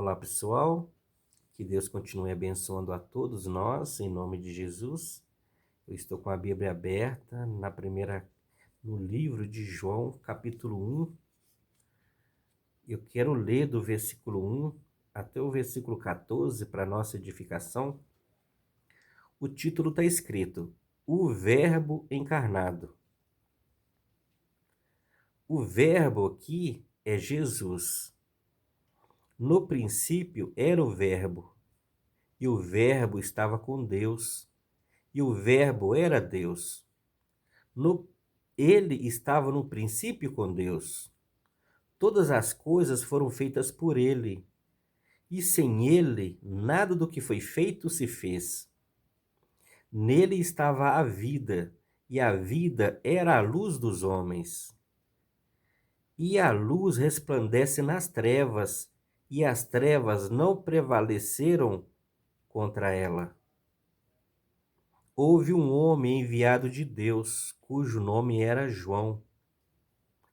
Olá, pessoal. Que Deus continue abençoando a todos nós, em nome de Jesus. Eu estou com a Bíblia aberta no livro de João, capítulo 1. Eu quero ler do versículo 1 até o versículo 14 para nossa edificação. O título está escrito: O Verbo encarnado. O Verbo aqui é Jesus. No princípio era o Verbo, e o Verbo estava com Deus, e o Verbo era Deus. Ele estava no princípio com Deus. Todas as coisas foram feitas por ele, e sem ele, nada do que foi feito se fez. Nele estava a vida, e a vida era a luz dos homens. E a luz resplandece nas trevas, e as trevas não prevaleceram contra ela. Houve um homem enviado de Deus, cujo nome era João.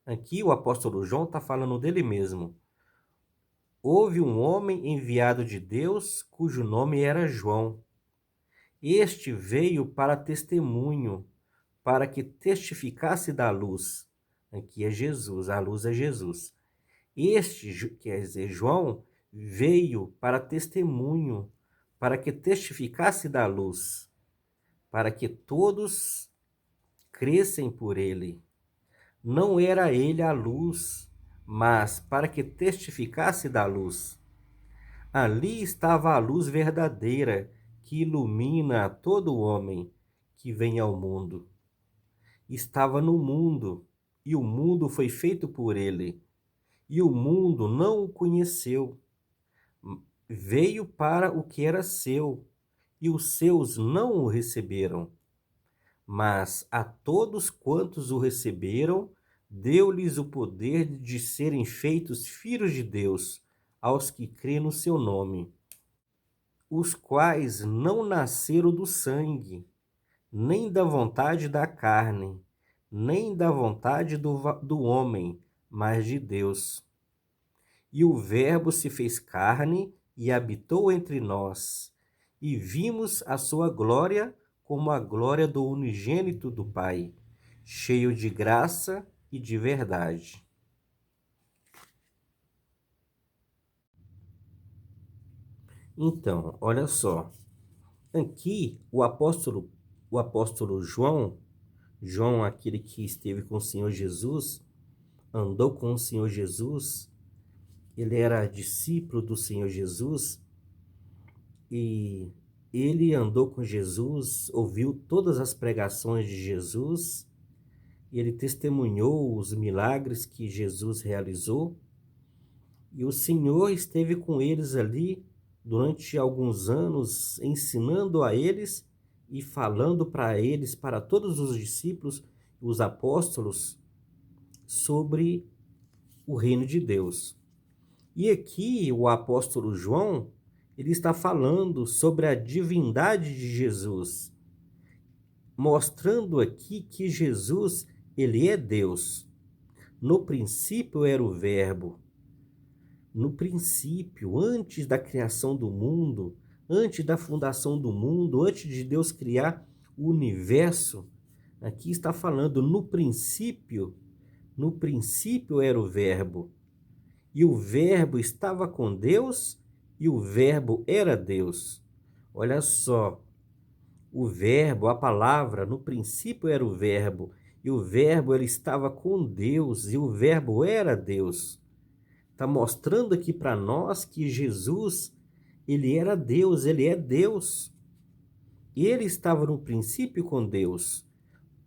Aqui o apóstolo João está falando dele mesmo. Houve um homem enviado de Deus, cujo nome era João. Este veio para testemunho, para que testificasse da luz. Aqui é Jesus, a luz é Jesus. Quer dizer, João, veio para testemunho, para que testificasse da luz, para que todos crescem por ele. Não era ele a luz, mas para que testificasse da luz. Ali estava a luz verdadeira, que ilumina a todo homem que vem ao mundo. Estava no mundo, e o mundo foi feito por ele, e o mundo não o conheceu. Veio para o que era seu, e os seus não o receberam. Mas a todos quantos o receberam, deu-lhes o poder de serem feitos filhos de Deus, aos que crêem no seu nome, os quais não nasceram do sangue, nem da vontade da carne, nem da vontade do homem, mas de Deus. E o Verbo se fez carne e habitou entre nós, e vimos a sua glória como a glória do unigênito do Pai, cheio de graça e de verdade. Então, olha só. Aqui o apóstolo João, aquele que esteve com o Senhor Jesus, andou com o Senhor Jesus, ele era discípulo do Senhor Jesus, e ele andou com Jesus, ouviu todas as pregações de Jesus, e ele testemunhou os milagres que Jesus realizou, e o Senhor esteve com eles ali durante alguns anos, ensinando a eles e falando para eles, para todos os discípulos, os apóstolos, sobre o reino de Deus. E aqui o apóstolo João, ele está falando sobre a divindade de Jesus, mostrando aqui que Jesus, ele é Deus. No princípio era o Verbo. No princípio, antes da criação do mundo, antes da fundação do mundo, antes de Deus criar o universo, aqui está falando no princípio era o Verbo. E o Verbo estava com Deus, e o Verbo era Deus. Olha só, o Verbo, a palavra, no princípio era o Verbo, e o Verbo ele estava com Deus, e o Verbo era Deus. Está mostrando aqui para nós que Jesus, ele era Deus, ele é Deus. Ele estava no princípio com Deus.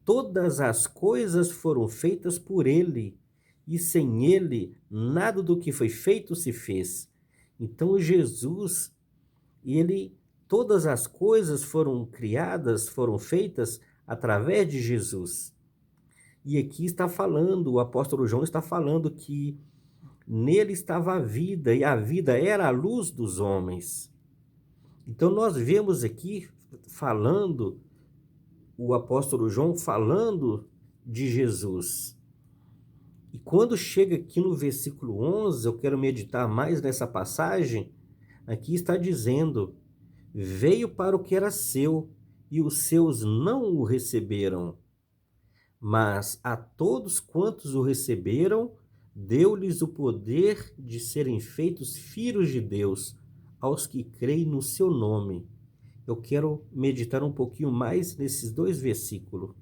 Todas as coisas foram feitas por ele, e sem ele, nada do que foi feito se fez. Então Jesus, todas as coisas foram criadas, foram feitas através de Jesus. E aqui está falando, o apóstolo João está falando que nele estava a vida, e a vida era a luz dos homens. Então nós vemos aqui falando, o apóstolo João falando de Jesus. E E quando chega aqui no versículo 11, eu quero meditar mais nessa passagem. Aqui está dizendo: veio para o que era seu, e os seus não o receberam. Mas a todos quantos o receberam, deu-lhes o poder de serem feitos filhos de Deus, aos que creem no seu nome. Eu quero meditar um pouquinho mais nesses dois versículos.